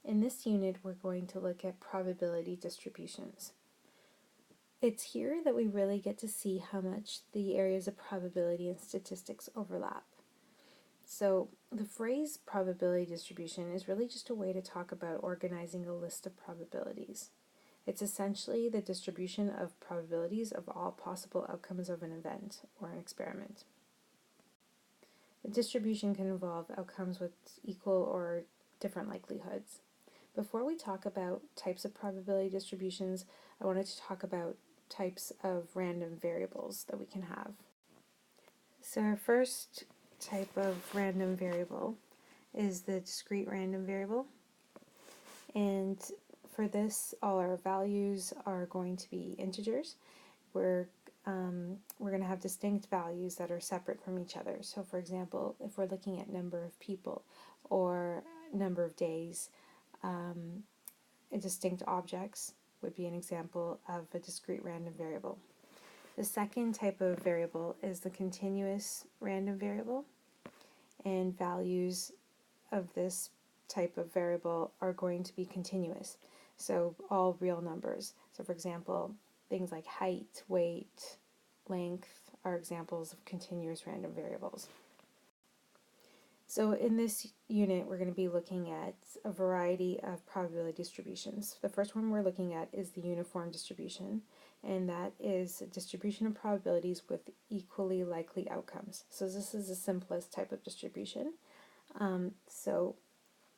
In this unit, we're going to look at probability distributions. It's here that we really get to see how much the areas of probability and statistics overlap. So the phrase probability distribution is really just a way to talk about organizing a list of probabilities. It's essentially the distribution of probabilities of all possible outcomes of an event or an experiment. The distribution can involve outcomes with equal or different likelihoods. Before we talk about types of probability distributions, I wanted to talk about types of random variables that we can have. So our first type of random variable is the discrete random variable, and for this all our values are going to be integers. We're going to have distinct values that are separate from each other. So for example, if we're looking at number of people or number of days, distinct objects would be an example of a discrete random variable. The second type of variable is the continuous random variable, and values of this type of variable are going to be continuous, so all real numbers. So for example, things like height, weight, length are examples of continuous random variables. So in this unit, we're going to be looking at a variety of probability distributions. The first one we're looking at is the uniform distribution, and that is a distribution of probabilities with equally likely outcomes. So this is the simplest type of distribution. So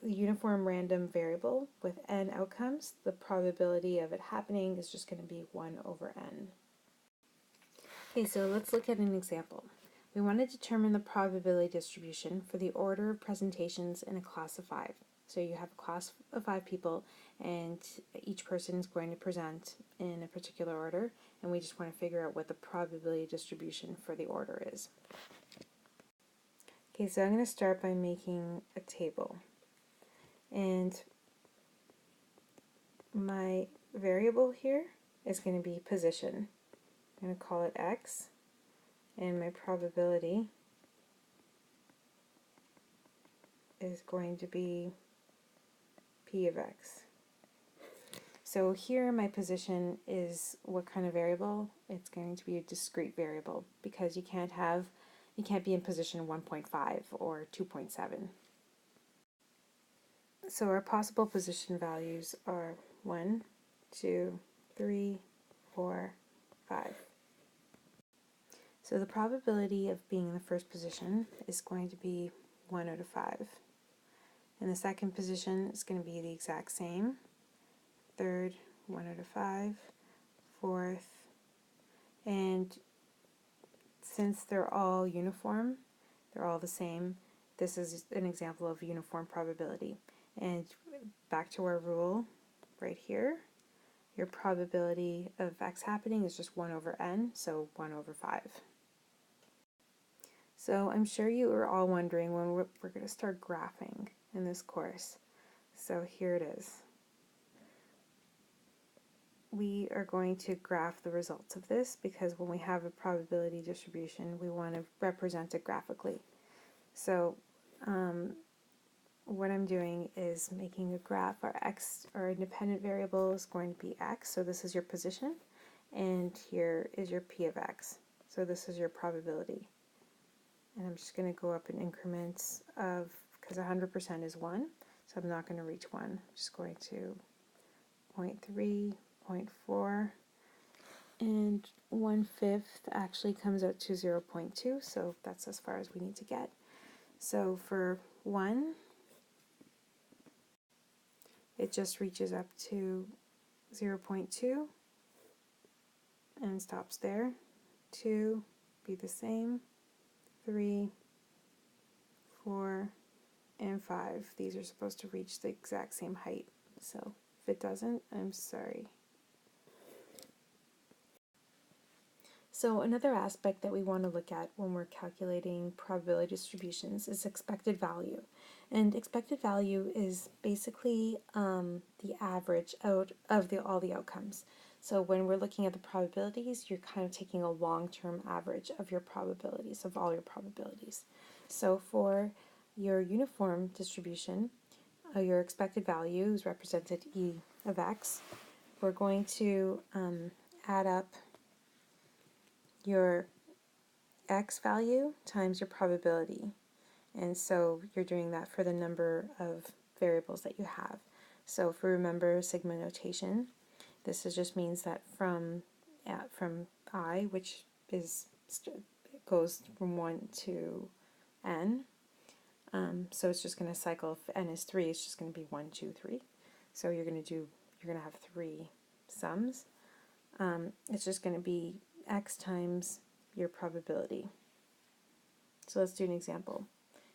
the uniform random variable with n outcomes, the probability of it happening is just going to be 1 over n. Okay, so let's look at an example. We want to determine the probability distribution for the order of presentations in a class of 5. So you have a class of 5 people, and each person is going to present in a particular order, and we just want to figure out what the probability distribution for the order is. Okay, so I'm going to start by making a table. And my variable here is going to be position. I'm going to call it x, and my probability is going to be p of x. So here my position is what kind of variable? It's going to be a discrete variable, because you can't be in position 1.5 or 2.7. So our possible position values are 1, 2, 3, 4, 5. So the probability of being in the first position is going to be 1 out of 5. And the second position is going to be the exact same. Third, 1 out of 5. Fourth, and since they're all uniform, they're all the same, this is an example of uniform probability. And back to our rule right here, your probability of x happening is just 1 over n, so 1 over 5. So I'm sure you are all wondering when we're going to start graphing in this course. So here it is. We are going to graph the results of this, because when we have a probability distribution, we want to represent it graphically. So what I'm doing is making a graph. Our independent variable is going to be x, so this is your position, and here is your p of x. So this is your probability. And I'm just going to go up in increments of, because 100% is 1, so I'm not going to reach 1. I'm just going to 0.3, 0.4, and 1/5 actually comes out to 0.2, so that's as far as we need to get. So for 1, it just reaches up to 0.2 and stops there. 2, be the same. 3, 4, and 5. These are supposed to reach the exact same height, so if it doesn't, I'm sorry. So another aspect that we want to look at when we're calculating probability distributions is expected value. And expected value is basically the average out of all the outcomes. So when we're looking at the probabilities, you're kind of taking a long-term average of your probabilities, of all your probabilities. So for your uniform distribution, your expected value is represented e of x. We're going to add up your x value times your probability. And so you're doing that for the number of variables that you have. So if we remember sigma notation, this just means that from I, which is goes from 1 to n, so it's just going to cycle. If n is 3, it's just going to be 1, 2, 3. So you're going to have 3 sums. It's just going to be x times your probability. So let's do an example.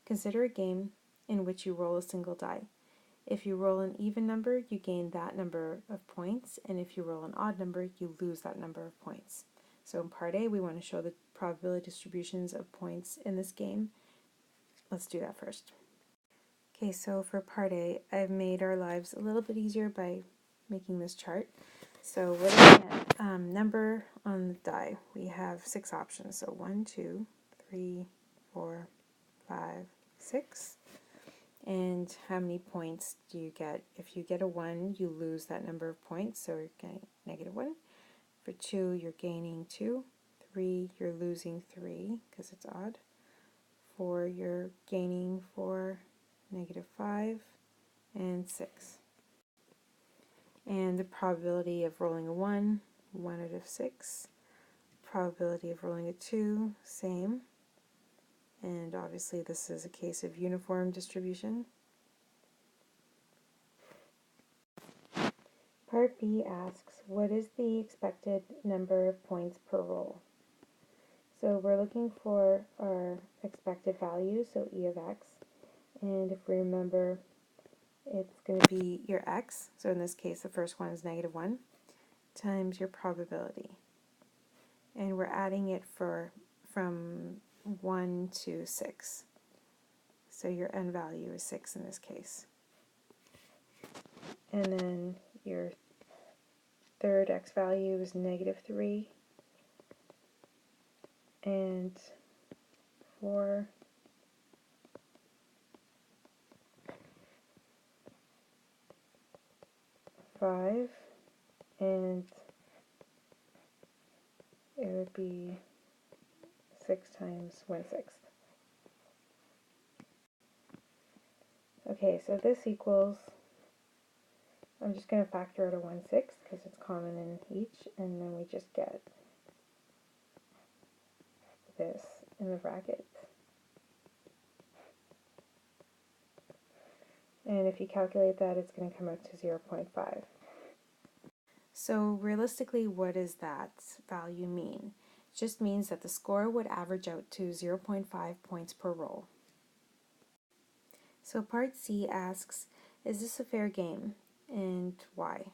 Consider a game in which you roll a single die. If you roll an even number, you gain that number of points, and if you roll an odd number, you lose that number of points. So in part A, we want to show the probability distributions of points in this game. Let's do that first. Okay, so for part A, I've made our lives a little bit easier by making this chart. So we're looking at number on the die. We have 6 options. So 1, 2, 3, 4, 5, 6. And how many points do you get? If you get a 1, you lose that number of points, so you're getting -1. For 2, you're gaining 2. 3, you're losing 3 because it's odd. 4, you're gaining 4, -5, and 6. And the probability of rolling a 1, 1 out of 6. Probability of rolling a 2, same. And obviously this is a case of uniform distribution. Part B asks, what is the expected number of points per roll? So we're looking for our expected value, so e of x. And if we remember, it's going to be your x, so in this case the first one is -1, times your probability. And we're adding it from 1 to 6. So your n value is 6 in this case. And then your third x value is -3 and 4, 5, and it would be 6 times 1/6. Okay, so this equals, I'm just going to factor out a 1/6 because it's common in each, and then we just get this in the brackets. And if you calculate that, it's going to come out to 0.5. So realistically, what does that value mean? It just means that the score would average out to 0.5 points per roll. So part C asks, is this a fair game, and why?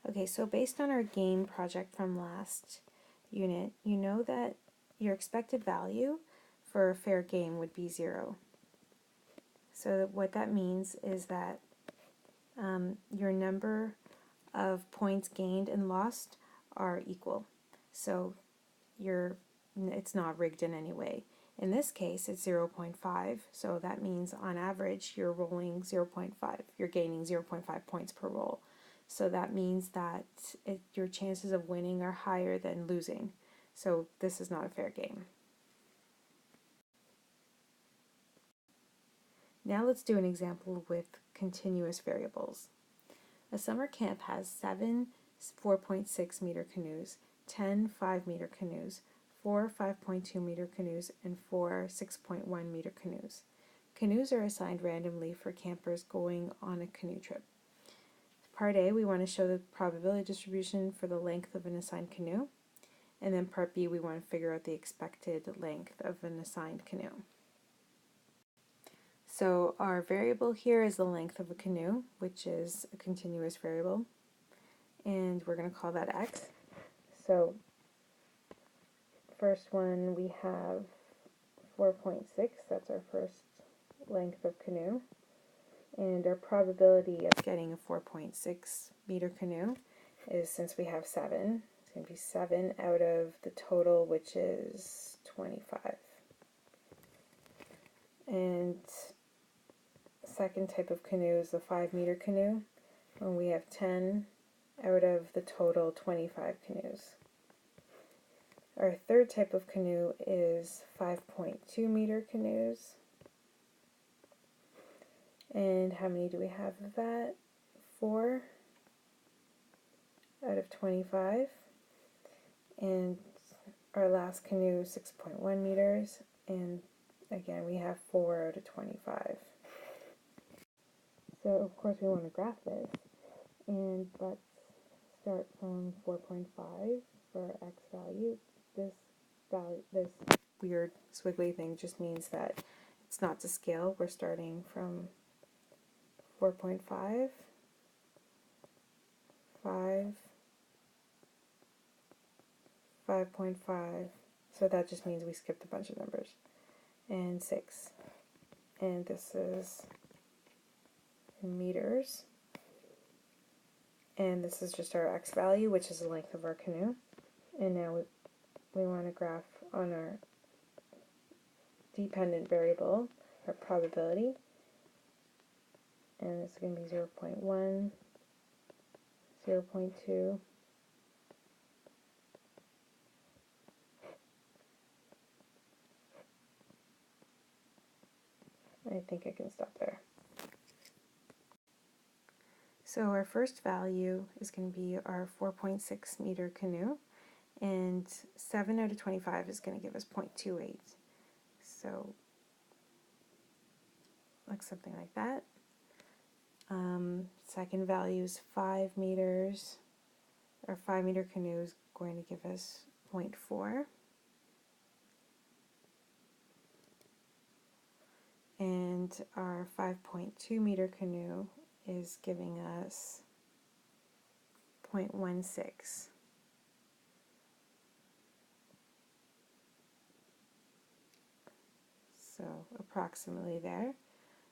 Okay, so based on our game project from last unit, you know that your expected value for a fair game would be 0. So what that means is that your number of points gained and lost are equal. So it's not rigged in any way. In this case, it's 0.5, so that means on average you're rolling 0.5. You're gaining 0.5 points per roll. So that means that your chances of winning are higher than losing. So this is not a fair game. Now let's do an example with continuous variables. A summer camp has 7 4.6 meter canoes, 10 5-meter canoes, 4 5.2 meter canoes, and 4 6.1 meter canoes. Canoes are assigned randomly for campers going on a canoe trip. Part A, we want to show the probability distribution for the length of an assigned canoe. And then part B, we want to figure out the expected length of an assigned canoe. So our variable here is the length of a canoe, which is a continuous variable. And we're going to call that x. So first one we have 4.6, that's our first length of canoe. And our probability of getting a 4.6 meter canoe is, since we have 7, it's going to be 7 out of the total, which is 25. And second type of canoe is the 5-meter canoe, when we have 10 out of the total 25 canoes. Our third type of canoe is 5.2-meter canoes. And how many do we have of that? 4 out of 25. And our last canoe, 6.1 meters, and again we have 4 out of 25. So of course we want to graph this, and let's start from 4.5 for our x value. This weird squiggly thing just means that it's not to scale. We're starting from 4.5, 5, 5.5, so that just means we skipped a bunch of numbers, and 6. And this is in meters. And this is just our x value, which is the length of our canoe. And now we want to graph on our dependent variable, our probability. And it's going to be 0.1, 0.2, I think I can stop there. So our first value is going to be our 4.6 meter canoe, and 7 out of 25 is going to give us 0.28. So like something like that. Second value is 5 meters. Our 5-meter canoe is going to give us 0.4. And our 5.2-meter canoe is giving us 0.16. So approximately there.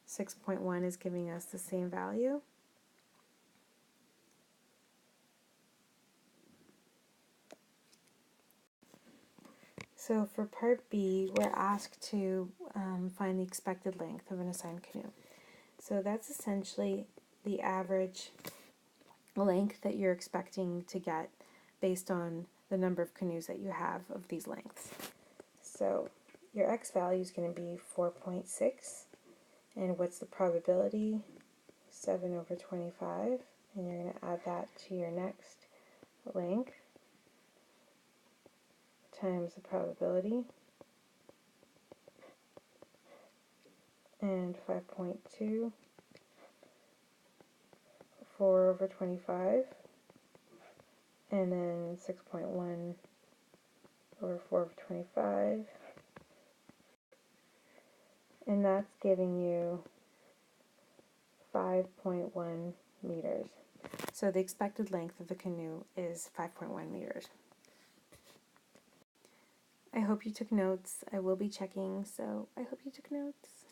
6.1 is giving us the same value. So for part B, we're asked to find the expected length of an assigned canoe. So that's essentially the average length that you're expecting to get based on the number of canoes that you have of these lengths. So your x value is going to be 4.6, and what's the probability? 7 over 25, and you're going to add that to your next length times the probability, and 5.2, 4 over 25, and then 6.1 over 4 over 25, and that's giving you 5.1 meters. So the expected length of the canoe is 5.1 meters. I hope you took notes. I will be checking, so I hope you took notes.